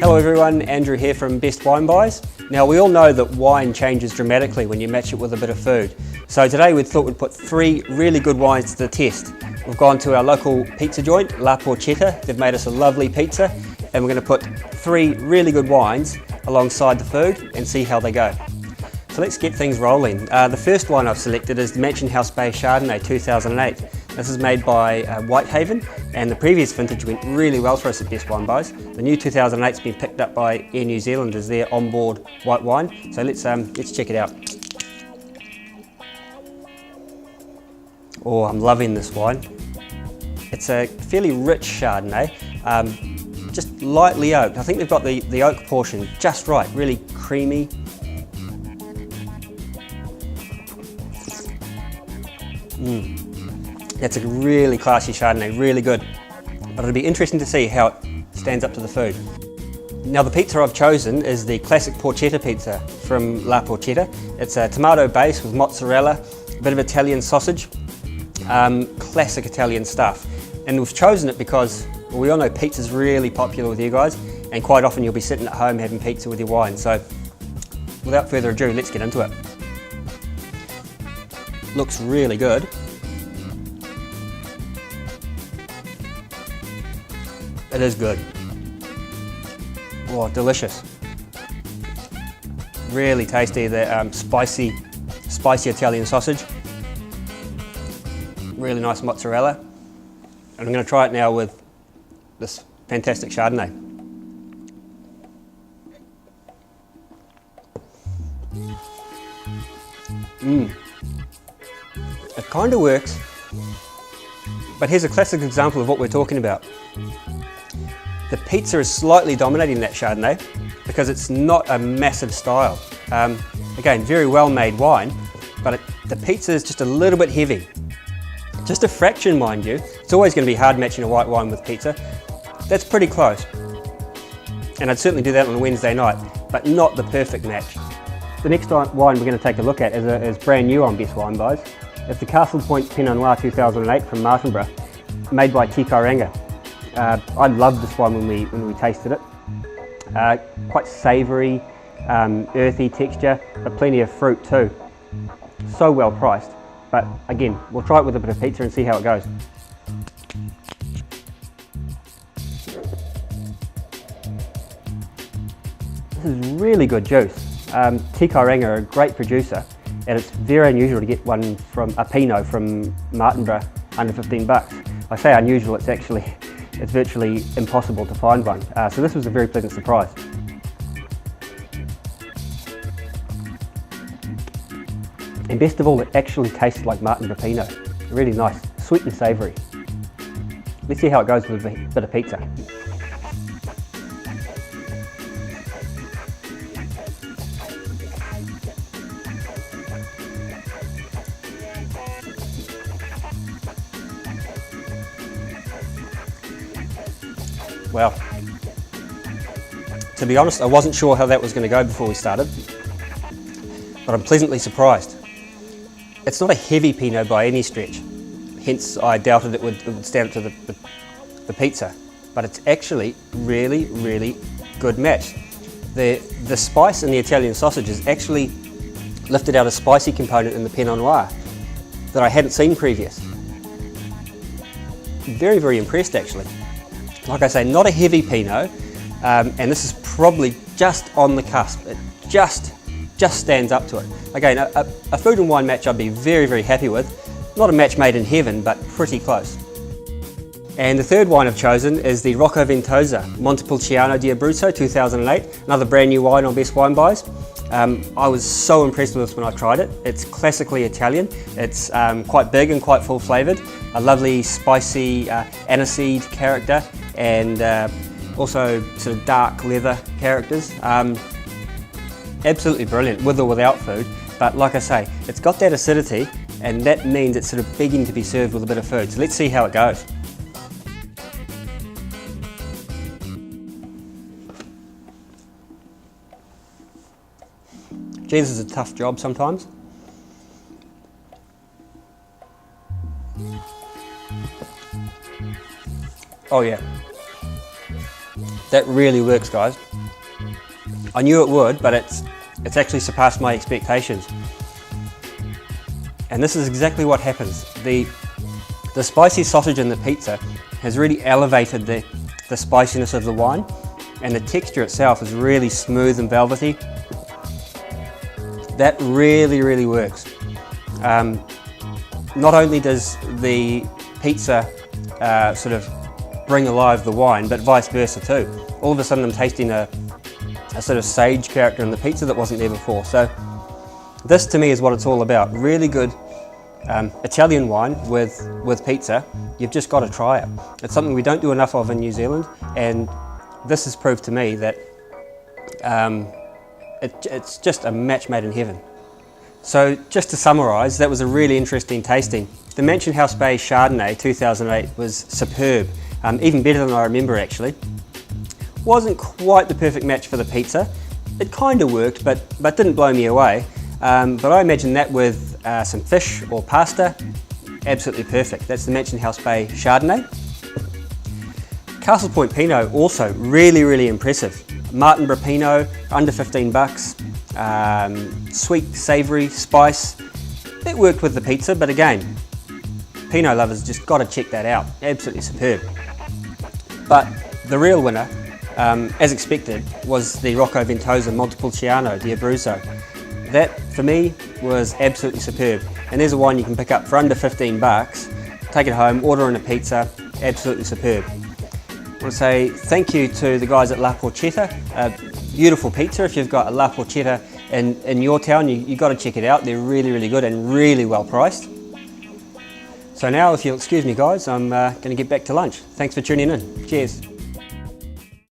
Hello everyone, Andrew here from Bestwinebuys. Now we all know that wine changes dramatically when you match it with a bit of food. So today we thought we'd put 3 really good wines to the test. We've gone to our local pizza joint, Porchetta. They've made us a lovely pizza and we're going to put 3 really good wines alongside the food and see how they go. So let's get things rolling. The first wine I've selected is the Mansion House Bay Chardonnay 2008. This is made by Whitehaven, and the previous vintage went really well for us at Bestwinebuys. The new 2008's been picked up by Air New Zealand as their onboard white wine. So let's check it out. Oh, I'm loving this wine. It's a fairly rich Chardonnay, just lightly oaked. I think they've got the oak portion just right, really creamy. That's a really classy Chardonnay, really good. But it'll be interesting to see how it stands up to the food. Now the pizza I've chosen is the classic Porchetta pizza from La Porchetta. It's a tomato base with mozzarella, a bit of Italian sausage, classic Italian stuff. And we've chosen it because we all know pizza's really popular with you guys, and quite often you'll be sitting at home having pizza with your wine. So without further ado, let's get into it. Looks really good. It is good. Oh, delicious. Really tasty, the spicy Italian sausage. Really nice mozzarella. And I'm going to try it now with this fantastic Chardonnay. It kind of works, but here's a classic example of what we're talking about. The pizza is slightly dominating that Chardonnay because it's not a massive style. Again, very well made wine, but the pizza is just a little bit heavy. Just a fraction, mind you. It's always going to be hard matching a white wine with pizza. That's pretty close. And I'd certainly do that on a Wednesday night, but not the perfect match. The next wine we're going to take a look at is brand new on Bestwinebuys. It's the Castle Point Pinot Noir 2008 from Martinborough, made by Porchetta. I loved this one when we tasted it. Quite savoury, earthy texture, but plenty of fruit too. So well priced, but again, we'll try it with a bit of pizza and see how it goes. This is really good juice. Porchetta are a great producer, and it's very unusual to get one from a Pinot from Martinborough under 15 bucks. I say unusual, it's virtually impossible to find one. So this was a very pleasant surprise. And best of all, it actually tasted like Martinborough Pinot. Really nice, sweet and savoury. Let's see how it goes with a bit of pizza. Well, to be honest, I wasn't sure how that was going to go before we started, but I'm pleasantly surprised. It's not a heavy Pinot by any stretch, hence I doubted it would stand up to the pizza, but it's actually really, really good match. The spice in the Italian sausage has actually lifted out a spicy component in the Pinot Noir that I hadn't seen previous. Very, very impressed actually. Like I say, not a heavy Pinot, and this is probably just on the cusp. It just stands up to it. Again, a food and wine match I'd be very, very happy with. Not a match made in heaven, but pretty close. And the third wine I've chosen is the Rocco Ventosa Montepulciano di Abruzzo 2008, another brand new wine on Bestwinebuys. I was so impressed with this when I tried it. It's classically Italian. It's quite big and quite full flavoured. A lovely spicy aniseed character, and also sort of dark leather characters. Absolutely brilliant with or without food, but like I say, it's got that acidity, and that means it's sort of begging to be served with a bit of food. So let's see how it goes. Gee, this is a tough job sometimes. Oh yeah. That really works, guys. I knew it would, but it's actually surpassed my expectations. And this is exactly what happens. The spicy sausage in the pizza has really elevated the spiciness of the wine, and the texture itself is really smooth and velvety. That really, really works. Not only does the pizza sort of bring alive the wine, but vice versa too. All of a sudden I'm tasting a sort of sage character in the pizza that wasn't there before. So this to me is what it's all about. Really good Italian wine with pizza. You've just got to try it. It's something we don't do enough of in New Zealand, and this has proved to me that it's just a match made in heaven. So just to summarise, that was a really interesting tasting. The Mansion House Bay Chardonnay 2008 was superb, even better than I remember actually. Wasn't quite the perfect match for the pizza. It kind of worked, but didn't blow me away. But I imagine that with some fish or pasta, absolutely perfect. That's the Mansion House Bay Chardonnay. Castle Point Pinot also really, really impressive. Martinborough Pinot, under 15 bucks. Sweet, savoury, spice. It worked with the pizza, but again, Pinot lovers just got to check that out. Absolutely superb. But the real winner, as expected, was the Rocco Ventosa Montepulciano di Abruzzo. That, for me, was absolutely superb. And there's a wine you can pick up for under 15 bucks, take it home, order in a pizza, absolutely superb. I want to say thank you to the guys at La Porchetta. Beautiful pizza. If you've got a La Porchetta in your town, you've got to check it out. They're really, really good and really well priced. So now, if you'll excuse me guys, I'm going to get back to lunch. Thanks for tuning in. Cheers.